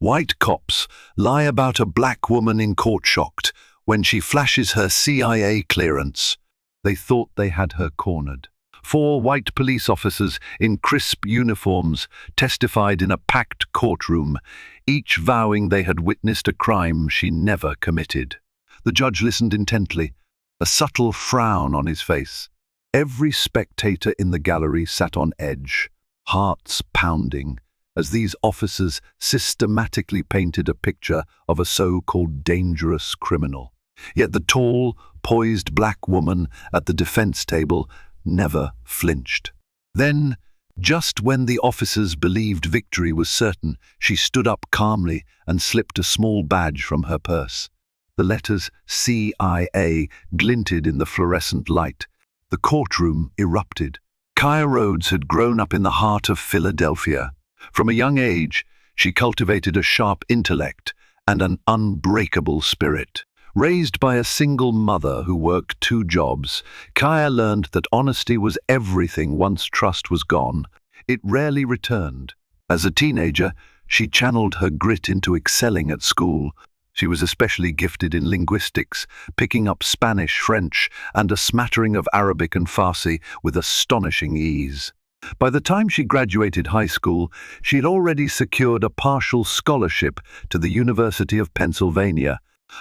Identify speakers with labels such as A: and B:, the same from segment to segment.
A: White cops lie about a black woman in court shocked when she flashes her CIA clearance. They thought they had her cornered. 4 white police officers in crisp uniforms testified in a packed courtroom, each vowing they had witnessed a crime she never committed. The judge listened intently, a subtle frown on his face. Every spectator in the gallery sat on edge, hearts pounding, as these officers systematically painted a picture of a so-called dangerous criminal. Yet the tall, poised black woman at the defense table never flinched. Then, just when the officers believed victory was certain, she stood up calmly and slipped a small badge from her purse. The letters CIA glinted in the fluorescent light. The courtroom erupted. Kaya Rhodes had grown up in the heart of Philadelphia. From a young age, she cultivated a sharp intellect and an unbreakable spirit. Raised by a single mother who worked 2 jobs, Kaya learned that honesty was everything once trust was gone. It rarely returned. As a teenager, she channeled her grit into excelling at school. She was especially gifted in linguistics, picking up Spanish, French, and a smattering of Arabic and Farsi with astonishing ease. By the time she graduated high school, she had already secured a partial scholarship to the University of Pennsylvania.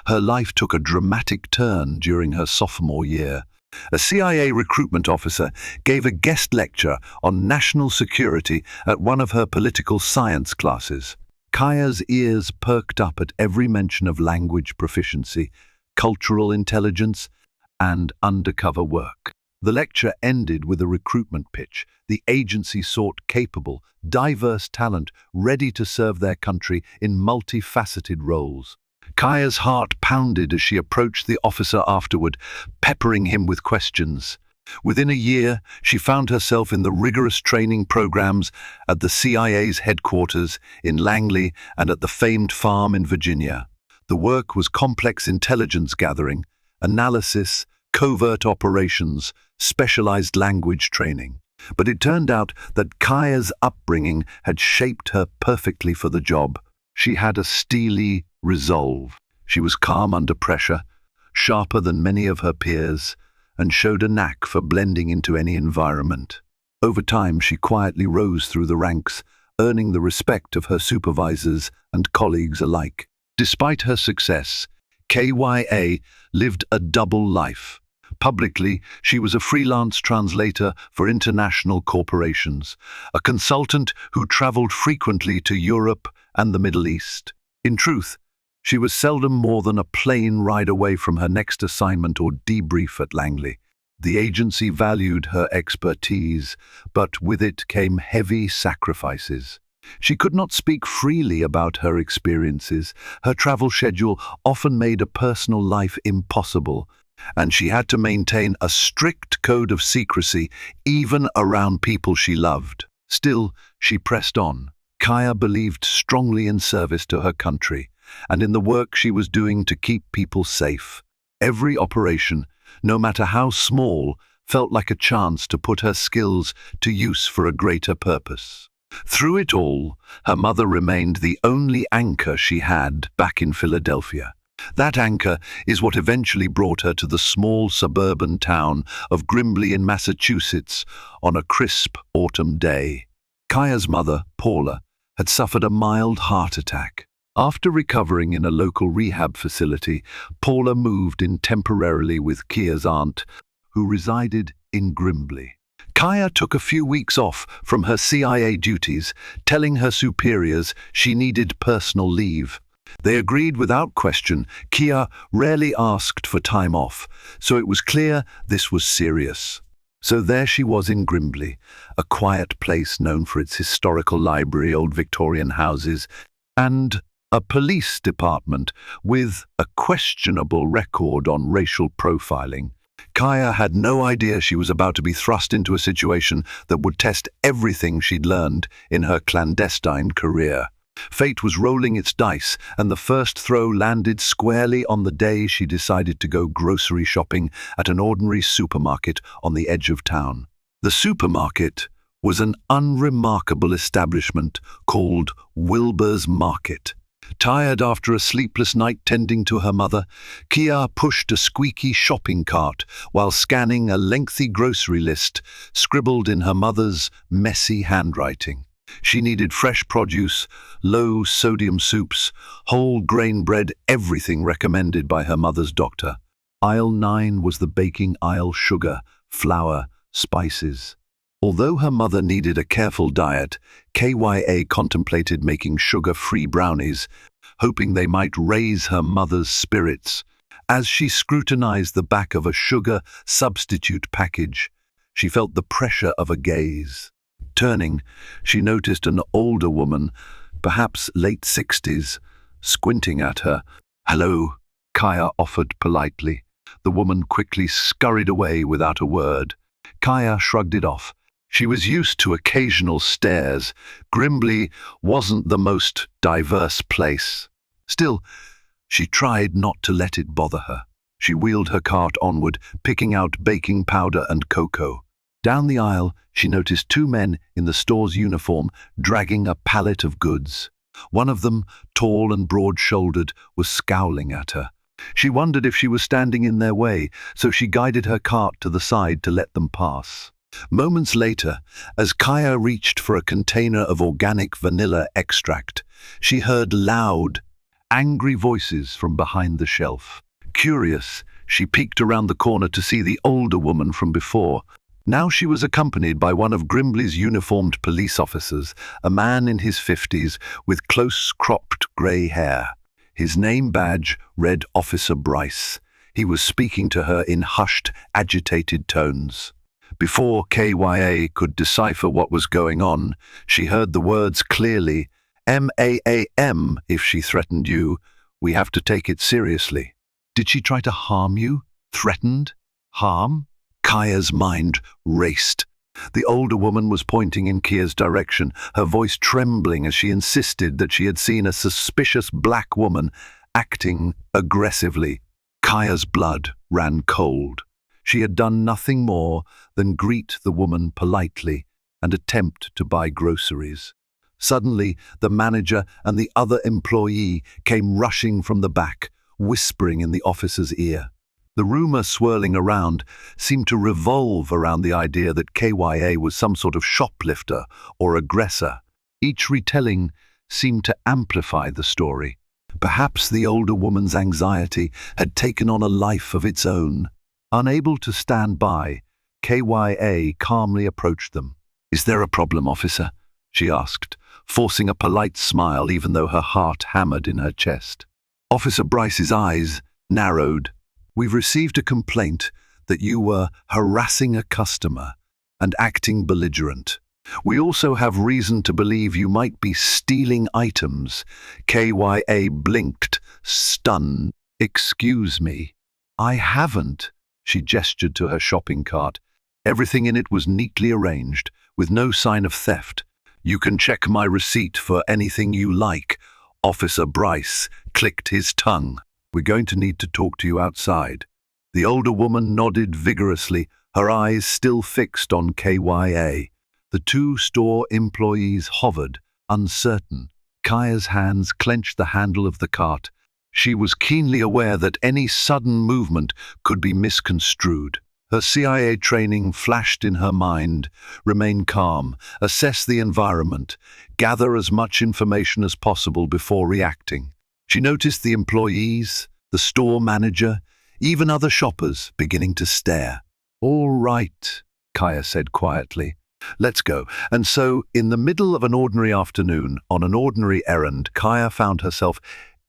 A: Her life took a dramatic turn during her sophomore year. A CIA recruitment officer gave a guest lecture on national security at one of her political science classes. Kaya's ears perked up at every mention of language proficiency, cultural intelligence, and undercover work. The lecture ended with a recruitment pitch. The agency sought capable, diverse talent ready to serve their country in multifaceted roles. Kaya's heart pounded as she approached the officer afterward, peppering him with questions. Within a year, she found herself in the rigorous training programs at the CIA's headquarters in Langley and at the famed farm in Virginia. The work was complex intelligence gathering, analysis, covert operations, specialized language training. But it turned out that Kaya's upbringing had shaped her perfectly for the job. She had a steely resolve. She was calm under pressure, sharper than many of her peers, and showed a knack for blending into any environment. Over time, she quietly rose through the ranks, earning the respect of her supervisors and colleagues alike. Despite her success, KYA lived a double life. Publicly, she was a freelance translator for international corporations, a consultant who traveled frequently to Europe and the Middle East. In truth, she was seldom more than a plane ride away from her next assignment or debrief at Langley. The agency valued her expertise, but with it came heavy sacrifices. She could not speak freely about her experiences. Her travel schedule often made a personal life impossible, and she had to maintain a strict code of secrecy even around people she loved. Still, she pressed on. Kaya believed strongly in service to her country and in the work she was doing to keep people safe. Every operation, no matter how small, felt like a chance to put her skills to use for a greater purpose. Through it all, her mother remained the only anchor she had back in Philadelphia. That anchor is what eventually brought her to the small suburban town of Grimbley in Massachusetts on a crisp autumn day. Kaya's mother, Paula, had suffered a mild heart attack. After recovering in a local rehab facility, Paula moved in temporarily with Kia's aunt, who resided in Grimbley. Kaya took a few weeks off from her CIA duties, telling her superiors she needed personal leave. They agreed without question. Kia rarely asked for time off, so it was clear this was serious. So there she was in Grimbley, a quiet place known for its historical library, old Victorian houses, and a police department with a questionable record on racial profiling. Kaya had no idea she was about to be thrust into a situation that would test everything she'd learned in her clandestine career. Fate was rolling its dice, and the first throw landed squarely on the day she decided to go grocery shopping at an ordinary supermarket on the edge of town. The supermarket was an unremarkable establishment called Wilbur's Market. Tired after a sleepless night tending to her mother, Kia pushed a squeaky shopping cart while scanning a lengthy grocery list scribbled in her mother's messy handwriting. She needed fresh produce, low-sodium soups, whole grain bread, everything recommended by her mother's doctor. Aisle 9 was the baking aisle: sugar, flour, spices. Although her mother needed a careful diet, KYA contemplated making sugar-free brownies, hoping they might raise her mother's spirits. As she scrutinized the back of a sugar substitute package, she felt the pressure of a gaze. Turning, she noticed an older woman, perhaps late 60s, squinting at her. "Hello," Kaya offered politely. The woman quickly scurried away without a word. Kaya shrugged it off. She was used to occasional stares. Grimbley wasn't the most diverse place. Still, she tried not to let it bother her. She wheeled her cart onward, picking out baking powder and cocoa. Down the aisle, she noticed two men in the store's uniform dragging a pallet of goods. One of them, tall and broad-shouldered, was scowling at her. She wondered if she was standing in their way, so she guided her cart to the side to let them pass. Moments later, as Kaya reached for a container of organic vanilla extract, she heard loud, angry voices from behind the shelf. Curious, she peeked around the corner to see the older woman from before. Now she was accompanied by one of Grimbley's uniformed police officers, a man in his 50s with close-cropped grey hair. His name badge read Officer Bryce. He was speaking to her in hushed, agitated tones. Before KYA could decipher what was going on, she heard the words clearly. "MAAM, if she threatened you, we have to take it seriously." Did she try to harm you? Threatened? Harm? Kaya's mind raced. The older woman was pointing in Kia's direction, her voice trembling as she insisted that she had seen a suspicious black woman acting aggressively. Kaya's blood ran cold. She had done nothing more than greet the woman politely and attempt to buy groceries. Suddenly, the manager and the other employee came rushing from the back, whispering in the officer's ear. The rumor swirling around seemed to revolve around the idea that KYA was some sort of shoplifter or aggressor. Each retelling seemed to amplify the story. Perhaps the older woman's anxiety had taken on a life of its own. Unable to stand by, KYA calmly approached them. "Is there a problem, officer?" she asked, forcing a polite smile even though her heart hammered in her chest. Officer Bryce's eyes narrowed. "We've received a complaint that you were harassing a customer and acting belligerent. We also have reason to believe you might be stealing items." KYA blinked, stunned. "Excuse me, I haven't." She gestured to her shopping cart. Everything in it was neatly arranged, with no sign of theft. "You can check my receipt for anything you like." Officer Bryce clicked his tongue. "We're going to need to talk to you outside." The older woman nodded vigorously, her eyes still fixed on KYA. The two store employees hovered, uncertain. Kaya's hands clenched the handle of the cart. She was keenly aware that any sudden movement could be misconstrued. Her CIA training flashed in her mind. Remain calm, assess the environment, gather as much information as possible before reacting. She noticed the employees, the store manager, even other shoppers beginning to stare. "All right," Kaya said quietly. "Let's go." And so, in the middle of an ordinary afternoon, on an ordinary errand, Kaya found herself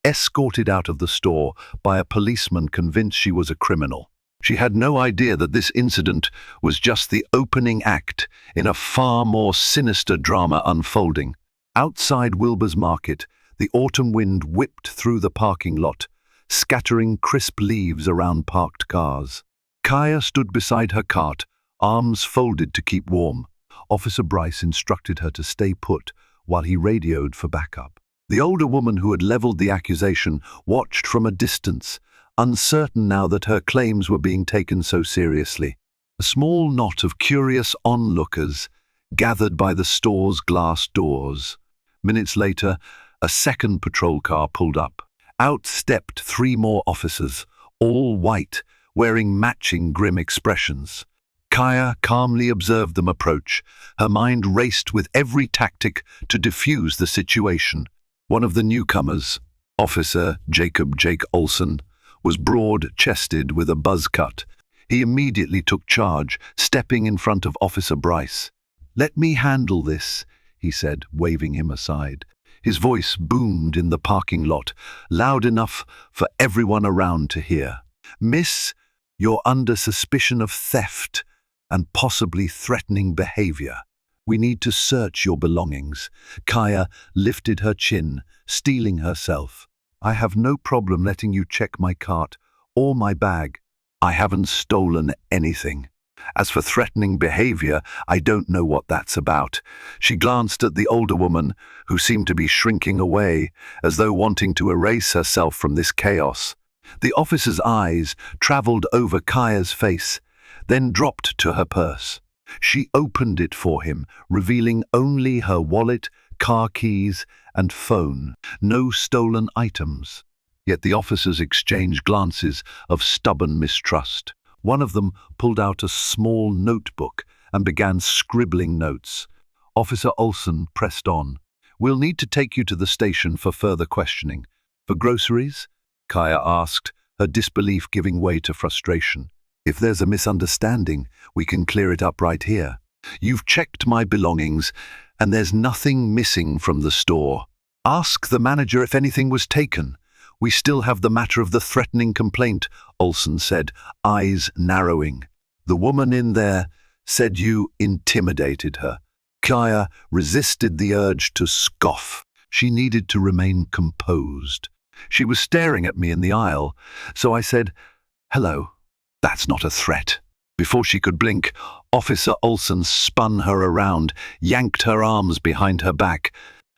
A: escorted out of the store by a policeman convinced she was a criminal. She had no idea that this incident was just the opening act in a far more sinister drama unfolding. Outside Wilbur's Market, the autumn wind whipped through the parking lot, scattering crisp leaves around parked cars. Kaya stood beside her cart, arms folded to keep warm. Officer Bryce instructed her to stay put while he radioed for backup. The older woman who had leveled the accusation watched from a distance, uncertain now that her claims were being taken so seriously. A small knot of curious onlookers gathered by the store's glass doors. Minutes later, A second patrol car pulled up. Out stepped 3 more officers, all white, wearing matching grim expressions. Kaya calmly observed them approach. Her mind raced with every tactic to defuse the situation. One of the newcomers, Officer Jacob Jake Olson, was broad-chested with a buzz cut. He immediately took charge, stepping in front of Officer Bryce. "Let me handle this," he said, waving him aside. His voice boomed in the parking lot, loud enough for everyone around to hear. "Miss, you're under suspicion of theft and possibly threatening behavior. We need to search your belongings." Kaya lifted her chin, steeling herself. "I have no problem letting you check my cart or my bag. I haven't stolen anything. As for threatening behavior, I don't know what that's about." She glanced at the older woman, who seemed to be shrinking away, as though wanting to erase herself from this chaos. The officer's eyes traveled over Kaya's face, then dropped to her purse. She opened it for him, revealing only her wallet, car keys, and phone. No stolen items. Yet the officers exchanged glances of stubborn mistrust. One of them pulled out a small notebook and began scribbling notes. Officer Olson pressed on. "We'll need to take you to the station for further questioning." "For groceries?" Kaya asked, her disbelief giving way to frustration. "If there's a misunderstanding, we can clear it up right here. You've checked my belongings, and there's nothing missing from the store. Ask the manager if anything was taken. We still have the matter of the threatening complaint," Olson said, eyes narrowing. "The woman in there said you intimidated her." Kaya resisted the urge to scoff. She needed to remain composed. She was staring at me in the aisle, so I said, "Hello, that's not a threat." Before she could blink, Officer Olson spun her around, yanked her arms behind her back,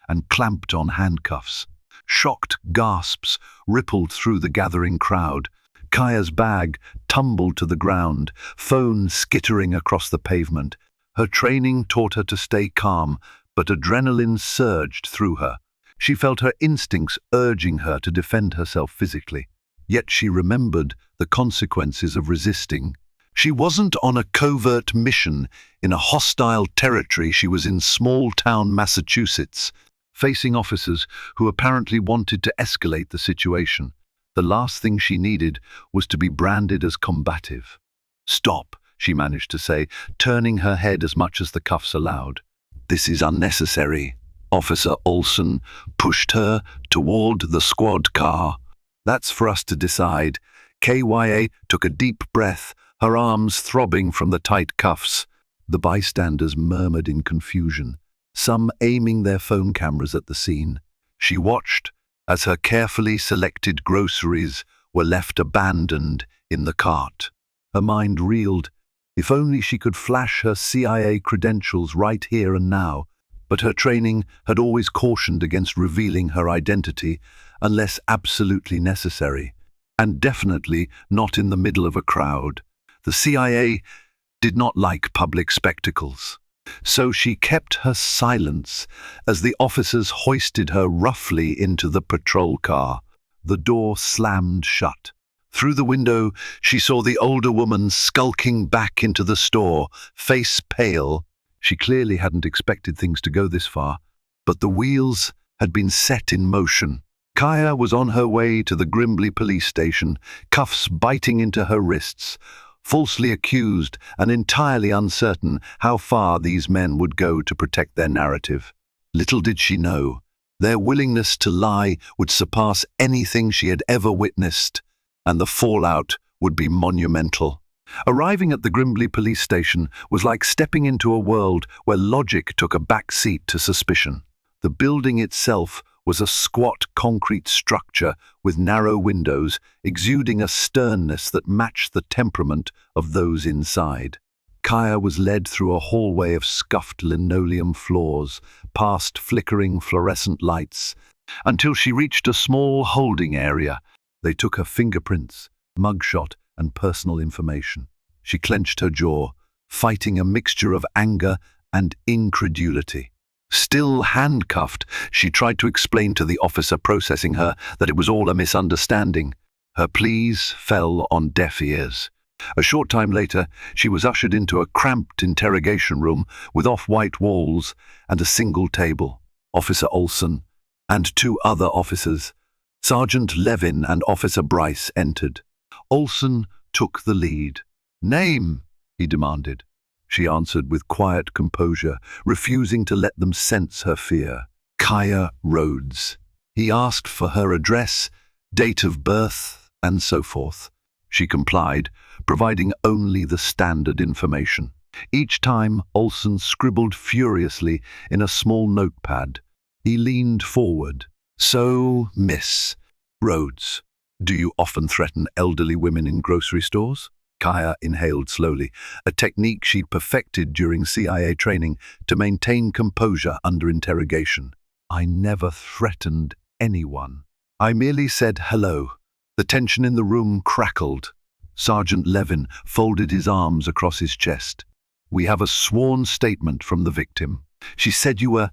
A: and clamped on handcuffs. Shocked gasps rippled through the gathering crowd. Kaya's bag tumbled to the ground, phone skittering across the pavement. Her training taught her to stay calm, but adrenaline surged through her. She felt her instincts urging her to defend herself physically. Yet she remembered the consequences of resisting. She wasn't on a covert mission in a hostile territory. She was in small-town Massachusetts, facing officers who apparently wanted to escalate the situation. The last thing she needed was to be branded as combative. "Stop," she managed to say, turning her head as much as the cuffs allowed. "This is unnecessary." Officer Olson pushed her toward the squad car. "That's for us to decide." Kya took a deep breath, her arms throbbing from the tight cuffs. The bystanders murmured in confusion, some aiming their phone cameras at the scene. She watched as her carefully selected groceries were left abandoned in the cart. Her mind reeled. If only she could flash her CIA credentials right here and now. But her training had always cautioned against revealing her identity unless absolutely necessary, and definitely not in the middle of a crowd. The CIA did not like public spectacles. So she kept her silence as the officers hoisted her roughly into the patrol car. The door slammed shut. Through the window, she saw the older woman skulking back into the store, face pale. She clearly hadn't expected things to go this far, but the wheels had been set in motion. Kaya was on her way to the Grimbley police station, cuffs biting into her wrists, falsely accused and entirely uncertain how far these men would go to protect their narrative. Little did she know, their willingness to lie would surpass anything she had ever witnessed, and the fallout would be monumental. Arriving at the Grimbley police station was like stepping into a world where logic took a back seat to suspicion. The building itself was a squat concrete structure with narrow windows, exuding a sternness that matched the temperament of those inside. Kaya was led through a hallway of scuffed linoleum floors, past flickering fluorescent lights, until she reached a small holding area. They took her fingerprints, mugshot, and personal information. She clenched her jaw, fighting a mixture of anger and incredulity. Still handcuffed, she tried to explain to the officer processing her that it was all a misunderstanding. Her pleas fell on deaf ears. A short time later, she was ushered into a cramped interrogation room with off-white walls and a single table. Officer Olson and two other officers, Sergeant Levin and Officer Bryce, entered. Olson took the lead. "Name," he demanded. She answered with quiet composure, refusing to let them sense her fear. "Kaya Rhodes." He asked for her address, date of birth, and so forth. She complied, providing only the standard information. Each time, Olson scribbled furiously in a small notepad. He leaned forward. "So, Miss Rhodes, do you often threaten elderly women in grocery stores?" Kaya inhaled slowly, a technique she'd perfected during CIA training to maintain composure under interrogation. "I never threatened anyone. I merely said hello." The tension in the room crackled. Sergeant Levin folded his arms across his chest. "We have a sworn statement from the victim. She said you were,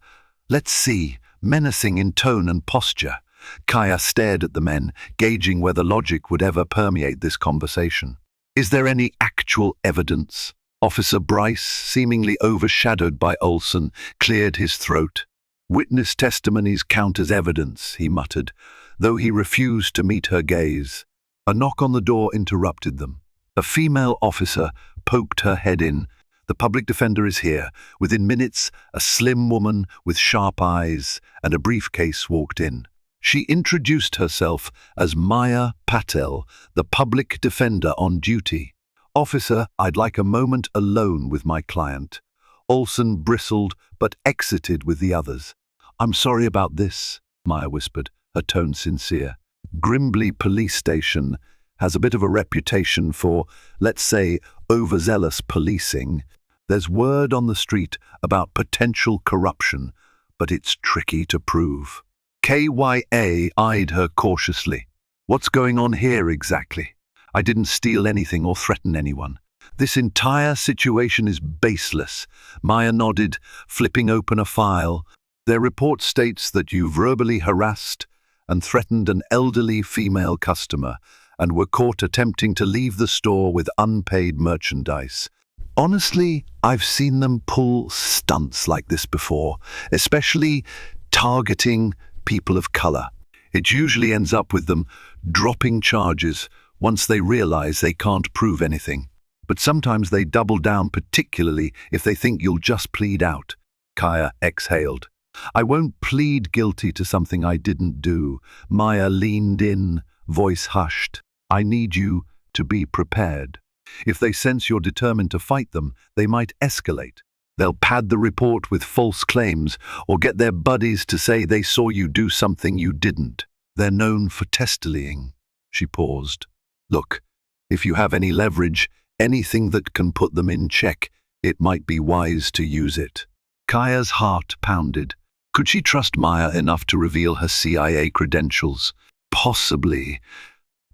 A: let's see, menacing in tone and posture." Kaya stared at the men, gauging whether logic would ever permeate this conversation. "Is there any actual evidence?" Officer Bryce, seemingly overshadowed by Olson, cleared his throat. "Witness testimonies count as evidence," he muttered, though he refused to meet her gaze. A knock on the door interrupted them. A female officer poked her head in. "The public defender is here." Within minutes, a slim woman with sharp eyes and a briefcase walked in. She introduced herself as Maya Patel, the public defender on duty. "Officer, I'd like a moment alone with my client." Olson bristled but exited with the others. "I'm sorry about this," Maya whispered, her tone sincere. "Grimbley Police Station has a bit of a reputation for, let's say, overzealous policing. There's word on the street about potential corruption, but it's tricky to prove." KYA eyed her cautiously. "What's going on here exactly? I didn't steal anything or threaten anyone. This entire situation is baseless." Maya nodded, flipping open a file. "Their report states that you verbally harassed and threatened an elderly female customer and were caught attempting to leave the store with unpaid merchandise. Honestly, I've seen them pull stunts like this before, especially targeting people of color. It usually ends up with them dropping charges once they realize they can't prove anything. But sometimes they double down, particularly if they think you'll just plead out." Kaya exhaled. "I won't plead guilty to something I didn't do." Maya leaned in, voice hushed. "I need you to be prepared. If they sense you're determined to fight them, they might escalate. They'll pad the report with false claims or get their buddies to say they saw you do something you didn't. They're known for testillying." She paused. "Look, if you have any leverage, anything that can put them in check, it might be wise to use it." Kaya's heart pounded. Could she trust Maya enough to reveal her CIA credentials? Possibly,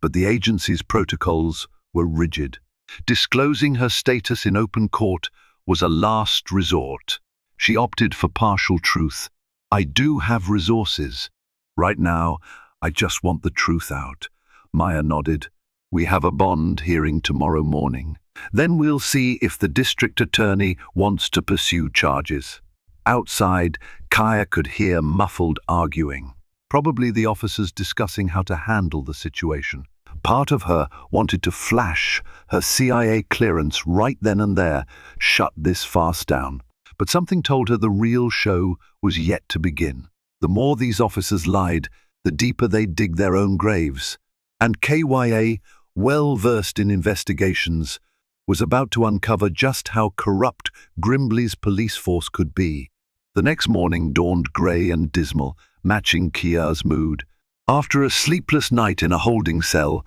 A: but the agency's protocols were rigid. Disclosing her status in open court was a last resort. She opted for partial truth. "I do have resources. Right now, I just want the truth out." Maya nodded. "We have a bond hearing tomorrow morning. Then we'll see if the district attorney wants to pursue charges." Outside, Kaya could hear muffled arguing. Probably the officers discussing how to handle the situation. Part of her wanted to flash her CIA clearance right then and there, shut this farce down. But something told her the real show was yet to begin. The more these officers lied, the deeper they'd dig their own graves. And KYA, well versed in investigations, was about to uncover just how corrupt Grimbley's police force could be. The next morning dawned grey and dismal, matching Kia's mood. After a sleepless night in a holding cell,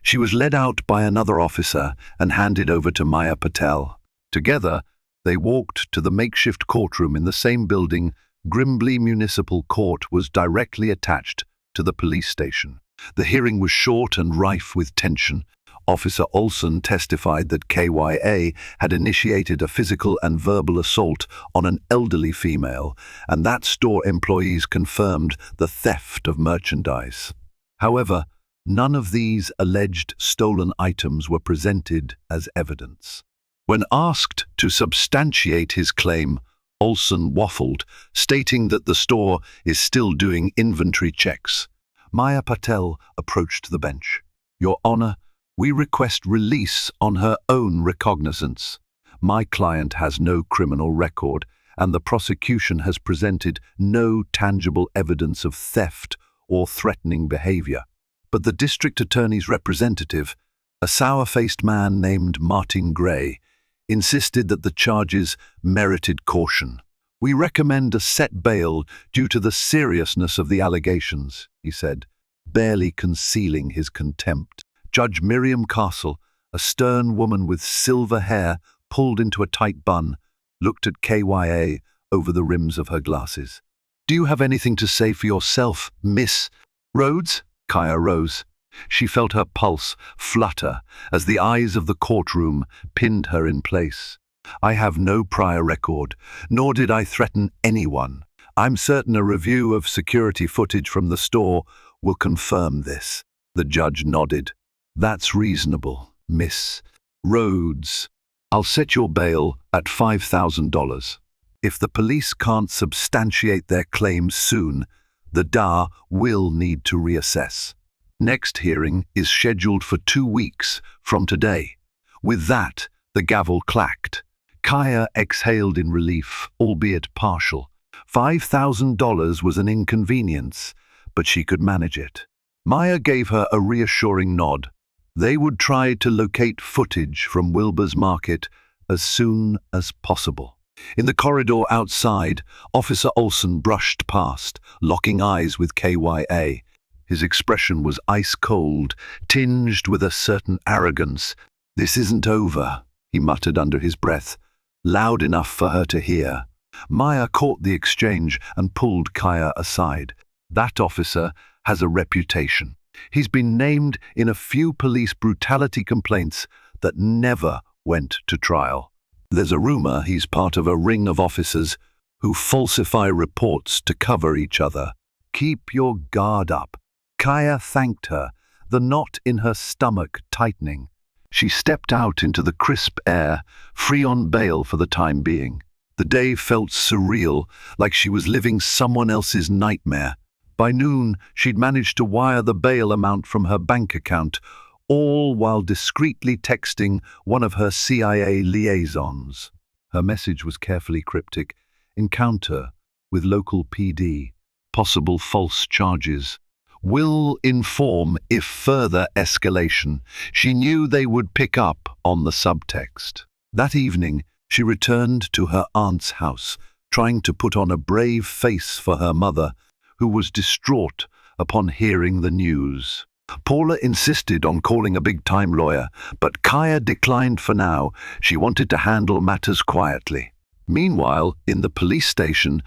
A: she was led out by another officer and handed over to Maya Patel. Together, they walked to the makeshift courtroom in the same building. Grimbley Municipal Court was directly attached to the police station. The hearing was short and rife with tension. Officer Olson testified that KYA had initiated a physical and verbal assault on an elderly female, and that store employees confirmed the theft of merchandise. However, none of these alleged stolen items were presented as evidence. When asked to substantiate his claim, Olson waffled, stating that the store is still doing inventory checks. Maya Patel approached the bench. "Your Honor, we request release on her own recognizance. My client has no criminal record, and the prosecution has presented no tangible evidence of theft or threatening behavior." But the district attorney's representative, a sour-faced man named Martin Gray, insisted that the charges merited caution. "We recommend a set bail due to the seriousness of the allegations," he said, barely concealing his contempt. Judge Miriam Castle, a stern woman with silver hair pulled into a tight bun, looked at KYA over the rims of her glasses. "Do you have anything to say for yourself, Miss Rhodes?" Kaya rose. She felt her pulse flutter as the eyes of the courtroom pinned her in place. "I have no prior record, nor did I threaten anyone. I'm certain a review of security footage from the store will confirm this." The judge nodded. "That's reasonable, Miss Rhodes. I'll set your bail at $5,000. If the police can't substantiate their claims soon, the DA will need to reassess. Next hearing is scheduled for 2 weeks from today." With that, the gavel clacked. Kaya exhaled in relief, albeit partial. $5,000 was an inconvenience, but she could manage it. Maya gave her a reassuring nod. They would try to locate footage from Wilbur's Market as soon as possible. In the corridor outside, Officer Olson brushed past, locking eyes with KYA. His expression was ice-cold, tinged with a certain arrogance. "This isn't over," he muttered under his breath, loud enough for her to hear. Maya caught the exchange and pulled Kaya aside. "That officer has a reputation. He's been named in a few police brutality complaints that never went to trial. There's a rumor he's part of a ring of officers who falsify reports to cover each other. Keep your guard up." Kaya thanked her, the knot in her stomach tightening. She stepped out into the crisp air, free on bail for the time being. The day felt surreal, like she was living someone else's nightmare. By noon, she'd managed to wire the bail amount from her bank account, all while discreetly texting one of her CIA liaisons. Her message was carefully cryptic. "Encounter with local PD. Possible false charges. Will inform if further escalation." She knew they would pick up on the subtext. That evening, she returned to her aunt's house, trying to put on a brave face for her mother, who was distraught upon hearing the news. Paula insisted on calling a big-time lawyer, but Kaya declined for now. She wanted to handle matters quietly. Meanwhile, in the police station,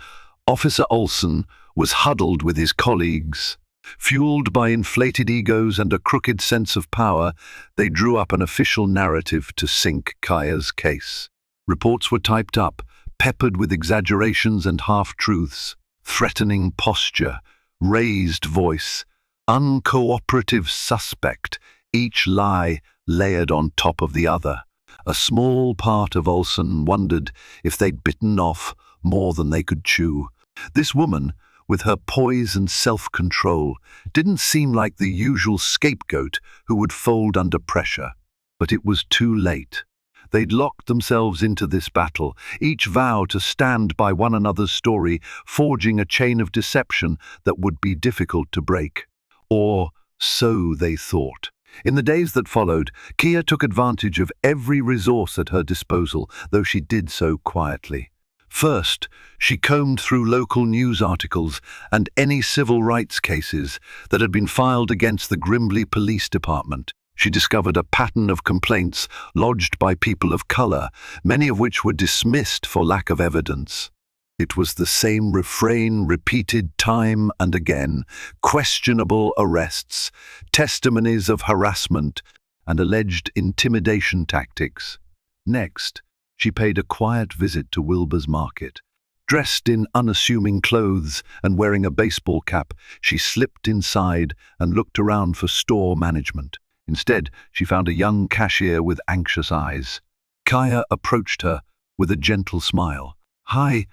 A: Officer Olson was huddled with his colleagues. Fueled by inflated egos and a crooked sense of power, they drew up an official narrative to sink Kaya's case. Reports were typed up, peppered with exaggerations and half-truths, threatening posture, raised voice, uncooperative suspect, each lie layered on top of the other. A small part of Olson wondered if they'd bitten off more than they could chew. This woman, with her poise and self-control, didn't seem like the usual scapegoat who would fold under pressure. But it was too late. They'd locked themselves into this battle, each vow to stand by one another's story, forging a chain of deception that would be difficult to break. Or so they thought. In the days that followed, Kia took advantage of every resource at her disposal, though she did so quietly. First, she combed through local news articles and any civil rights cases that had been filed against the Grimbley Police Department. She discovered a pattern of complaints lodged by people of color, many of which were dismissed for lack of evidence. It was the same refrain repeated time and again: questionable arrests, testimonies of harassment, and alleged intimidation tactics. Next, she paid a quiet visit to Wilbur's Market. Dressed in unassuming clothes and wearing a baseball cap, she slipped inside and looked around for store management. Instead, she found a young cashier with anxious eyes. Kaya approached her with a gentle smile. "Hi,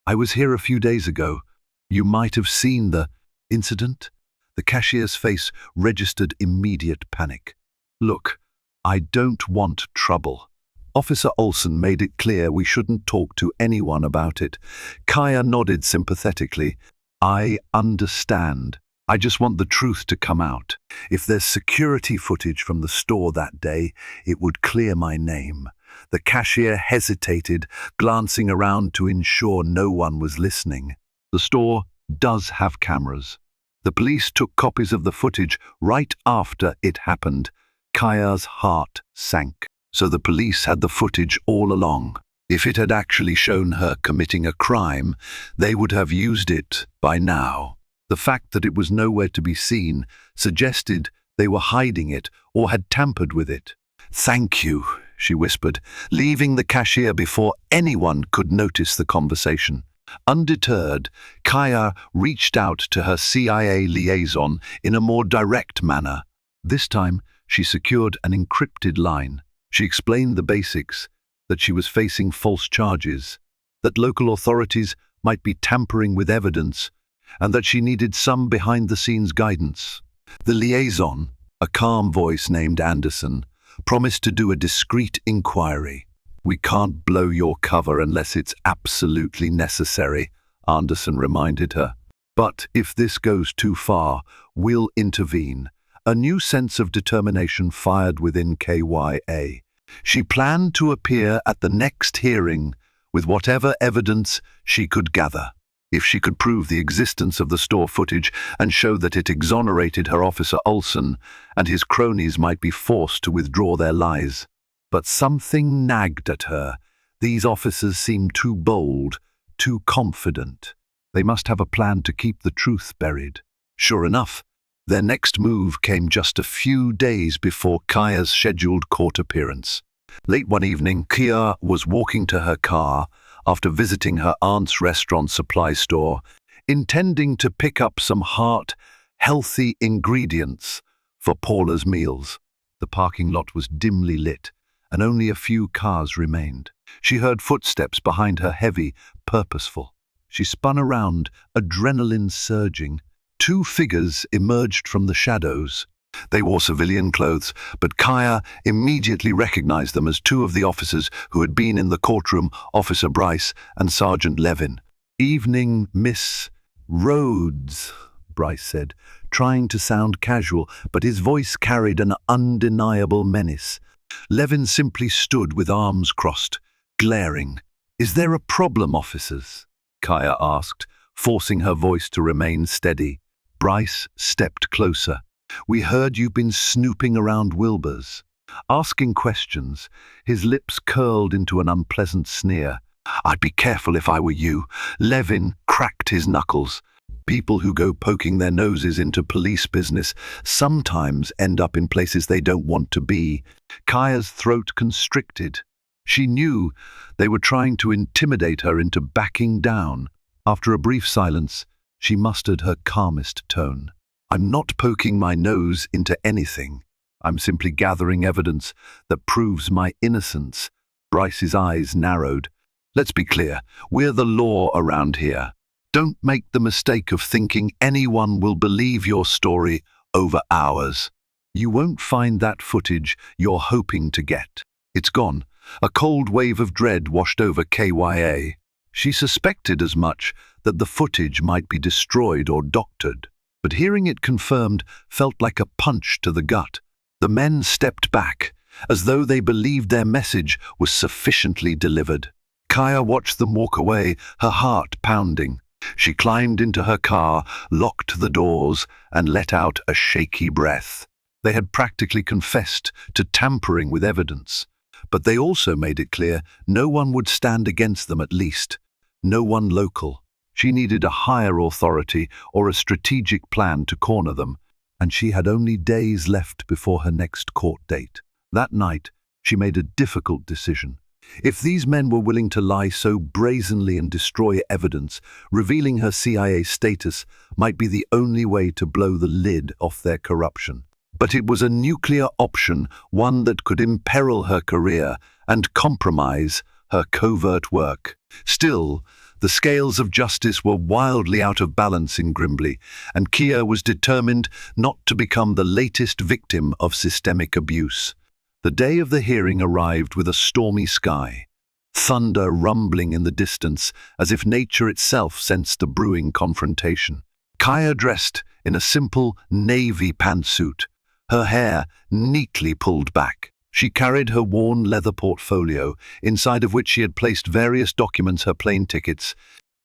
A: I was here a few days ago. You might have seen the incident?" The cashier's face registered immediate panic. "Look, I don't want trouble. Officer Olson made it clear we shouldn't talk to anyone about it." Kaya nodded sympathetically. "I understand. I just want the truth to come out. If there's security footage from the store that day, it would clear my name." The cashier hesitated, glancing around to ensure no one was listening. "The store does have cameras. The police took copies of the footage right after it happened." Kaya's heart sank. So the police had the footage all along. If it had actually shown her committing a crime, they would have used it by now. The fact that it was nowhere to be seen suggested they were hiding it or had tampered with it. "Thank you," she whispered, leaving the cashier before anyone could notice the conversation. Undeterred, Kaya reached out to her CIA liaison in a more direct manner. This time, she secured an encrypted line. She explained the basics, that she was facing false charges, that local authorities might be tampering with evidence, and that she needed some behind-the-scenes guidance. The liaison, a calm voice named Anderson, promised to do a discreet inquiry. "We can't blow your cover unless it's absolutely necessary," Anderson reminded her. "But if this goes too far, we'll intervene." A new sense of determination fired within KYA. She planned to appear at the next hearing with whatever evidence she could gather. If she could prove the existence of the store footage and show that it exonerated her officer Olson, and his cronies might be forced to withdraw their lies. But something nagged at her. These officers seemed too bold, too confident. They must have a plan to keep the truth buried. Sure enough, their next move came just a few days before Kaya's scheduled court appearance. Late one evening, Kaya was walking to her car after visiting her aunt's restaurant supply store, intending to pick up some healthy ingredients for Paula's meals. The parking lot was dimly lit, and only a few cars remained. She heard footsteps behind her, heavy, purposeful. She spun around, adrenaline surging. Two figures emerged from the shadows. They wore civilian clothes, but Kaya immediately recognized them as two of the officers who had been in the courtroom, Officer Bryce and Sergeant Levin. "Evening, Miss Rhodes," Bryce said, trying to sound casual, but his voice carried an undeniable menace. Levin simply stood with arms crossed, glaring. "Is there a problem, officers?" Kaya asked, forcing her voice to remain steady. Bryce stepped closer. "We heard you've been snooping around Wilbur's." Asking questions, his lips curled into an unpleasant sneer. "I'd be careful if I were you." Levin cracked his knuckles. People who go poking their noses into police business sometimes end up in places they don't want to be. Kaya's throat constricted. She knew they were trying to intimidate her into backing down. After a brief silence, she mustered her calmest tone. "I'm not poking my nose into anything. I'm simply gathering evidence that proves my innocence." Bryce's eyes narrowed. "Let's be clear, we're the law around here. Don't make the mistake of thinking anyone will believe your story over ours. You won't find that footage you're hoping to get. It's gone." A cold wave of dread washed over KYA. She suspected as much, that the footage might be destroyed or doctored. But hearing it confirmed felt like a punch to the gut. The men stepped back, as though they believed their message was sufficiently delivered. Kaya watched them walk away, her heart pounding. She climbed into her car, locked the doors, and let out a shaky breath. They had practically confessed to tampering with evidence. But they also made it clear no one would stand against them, at least. No one local. She needed a higher authority or a strategic plan to corner them, and she had only days left before her next court date. That night, she made a difficult decision. If these men were willing to lie so brazenly and destroy evidence, revealing her CIA status might be the only way to blow the lid off their corruption. But it was a nuclear option, one that could imperil her career and compromise her covert work. Still, the scales of justice were wildly out of balance in Grimbley, and Kia was determined not to become the latest victim of systemic abuse. The day of the hearing arrived with a stormy sky, thunder rumbling in the distance as if nature itself sensed the brewing confrontation. Kaya dressed in a simple navy pantsuit, her hair neatly pulled back. She carried her worn leather portfolio, inside of which she had placed various documents, her plane tickets,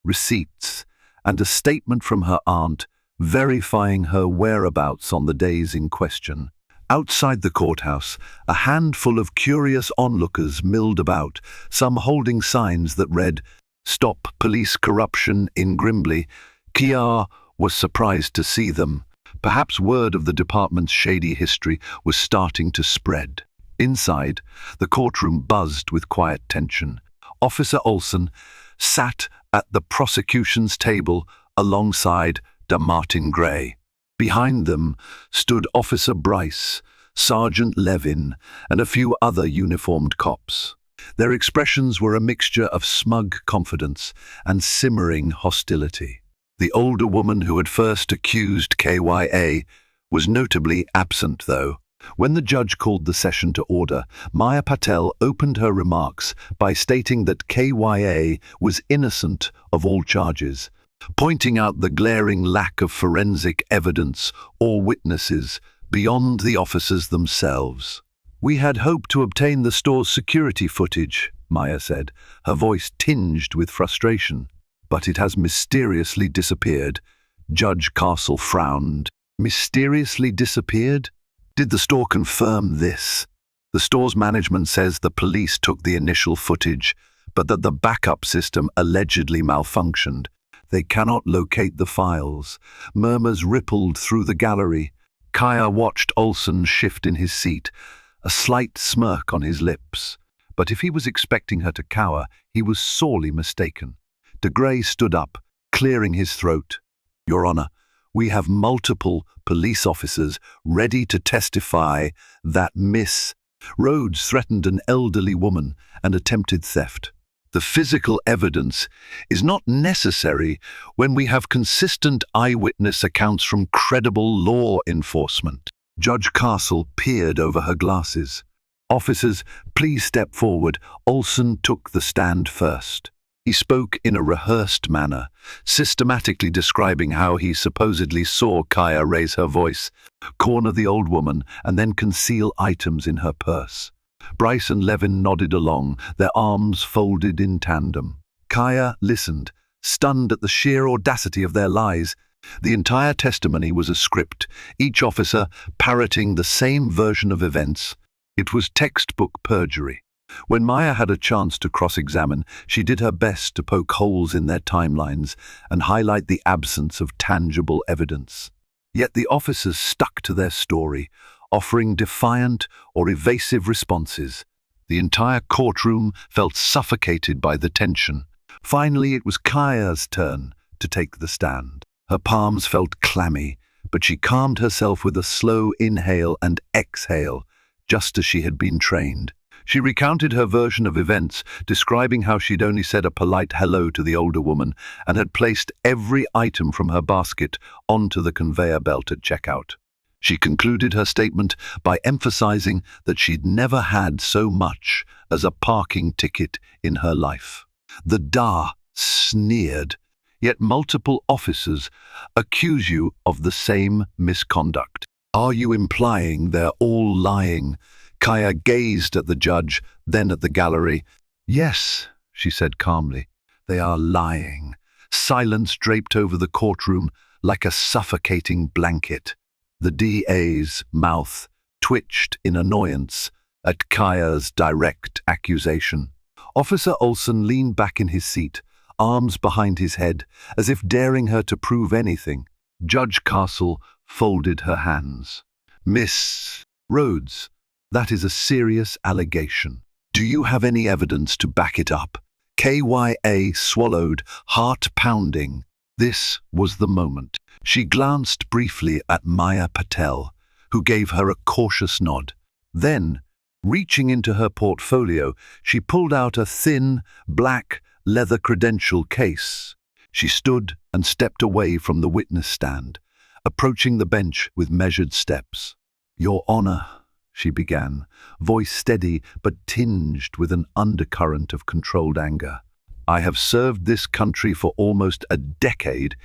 A: receipts, and a statement from her aunt verifying her whereabouts on the days in question. Outside the courthouse, a handful of curious onlookers milled about, some holding signs that read, "Stop Police Corruption in Grimbley." Kia was surprised to see them. Perhaps word of the department's shady history was starting to spread. Inside, the courtroom buzzed with quiet tension. Officer Olson sat at the prosecution's table alongside Martin Gray. Behind them stood Officer Bryce, Sergeant Levin, and a few other uniformed cops. Their expressions were a mixture of smug confidence and simmering hostility. The older woman who had first accused KYA was notably absent, though. When the judge called the session to order, Maya Patel opened her remarks by stating that KYA was innocent of all charges, pointing out the glaring lack of forensic evidence or witnesses beyond the officers themselves. "We had hoped to obtain the store's security footage," Maya said, her voice tinged with frustration. "But it has mysteriously disappeared." Judge Castle frowned. Mysteriously disappeared? Did the store confirm this? The store's management says the police took the initial footage, but that the backup system allegedly malfunctioned. They cannot locate the files. Murmurs rippled through the gallery. Kaya watched Olson shift in his seat, a slight smirk on his lips. But if he was expecting her to cower, he was sorely mistaken. De Grey stood up, clearing his throat. "Your Honor, we have multiple police officers ready to testify that Miss Rhodes threatened an elderly woman and attempted theft. The physical evidence is not necessary when we have consistent eyewitness accounts from credible law enforcement." Judge Castle peered over her glasses. "Officers, please step forward." Olson took the stand first. He spoke in a rehearsed manner, systematically describing how he supposedly saw Kaya raise her voice, corner the old woman, and then conceal items in her purse. Bryce and Levin nodded along, their arms folded in tandem. Kaya listened, stunned at the sheer audacity of their lies. The entire testimony was a script, each officer parroting the same version of events. It was textbook perjury. When Maya had a chance to cross-examine, she did her best to poke holes in their timelines and highlight the absence of tangible evidence. Yet the officers stuck to their story, offering defiant or evasive responses. The entire courtroom felt suffocated by the tension. Finally, it was Kaya's turn to take the stand. Her palms felt clammy, but she calmed herself with a slow inhale and exhale, just as she had been trained. She recounted her version of events, describing how she'd only said a polite hello to the older woman and had placed every item from her basket onto the conveyor belt at checkout. She concluded her statement by emphasizing that she'd never had so much as a parking ticket in her life. The DA sneered, "Yet multiple officers accuse you of the same misconduct. Are you implying they're all lying?" Kaya gazed at the judge, then at the gallery. "Yes," she said calmly, "they are lying." Silence draped over the courtroom like a suffocating blanket. The DA's mouth twitched in annoyance at Kaya's direct accusation. Officer Olson leaned back in his seat, arms behind his head, as if daring her to prove anything. Judge Castle folded her hands. "Miss Rhodes, That is a serious allegation. Do you have any evidence to back it up? KYA swallowed, heart pounding. This was the moment. She glanced briefly at Maya Patel, who gave her a cautious nod. Then, reaching into her portfolio, she pulled out a thin, black, leather credential case. She stood and stepped away from the witness stand, approaching the bench with measured steps. "Your Honor," she began, voice steady but tinged with an undercurrent of controlled anger. "I have served this country for almost a decade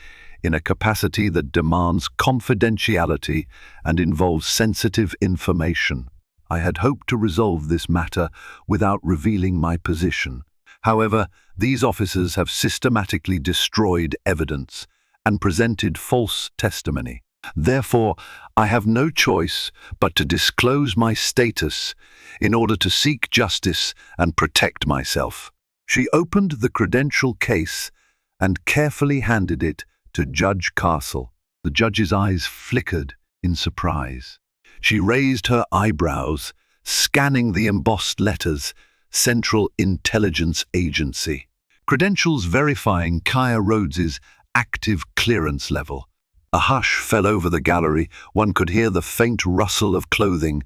A: in a capacity that demands confidentiality and involves sensitive information. I had hoped to resolve this matter without revealing my position. However, these officers have systematically destroyed evidence and presented false testimony. Therefore, I have no choice but to disclose my status in order to seek justice and protect myself." She opened the credential case and carefully handed it to Judge Castle. The judge's eyes flickered in surprise. She raised her eyebrows, scanning the embossed letters, Central Intelligence Agency. Credentials verifying Kaya Rhodes's active clearance level. A hush fell over the gallery. One could hear the faint rustle of clothing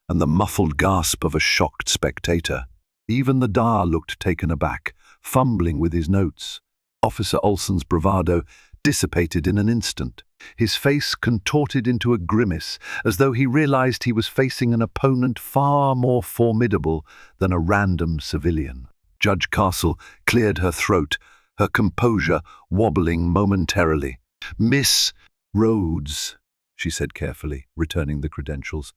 A: and the muffled gasp of a shocked spectator. Even the Dar looked taken aback, fumbling with his notes. Officer Olson's bravado dissipated in an instant. His face contorted into a grimace, as though he realized he was facing an opponent far more formidable than a random civilian. Judge Castle cleared her throat, her composure wobbling momentarily. "Miss Rhodes," she said carefully, returning the credentials,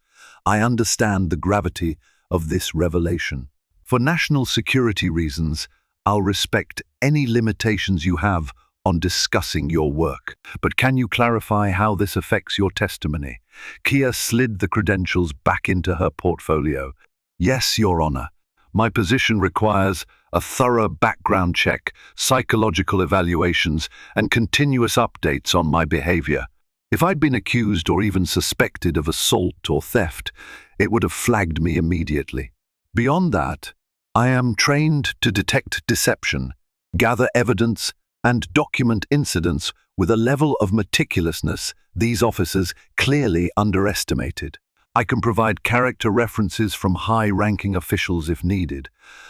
A: "I understand the gravity of this revelation. For national security reasons, I'll respect any limitations you have on discussing your work. But can you clarify how this affects your testimony?" Kia slid the credentials back into her portfolio. "Yes, Your Honor. My position requires a thorough background check, psychological evaluations, and continuous updates on my behavior. If I'd been accused or even suspected of assault or theft, it would have flagged me immediately. Beyond that, I am trained to detect deception, gather evidence, and document incidents with a level of meticulousness these officers clearly underestimated. I can provide character references from high-ranking officials if needed."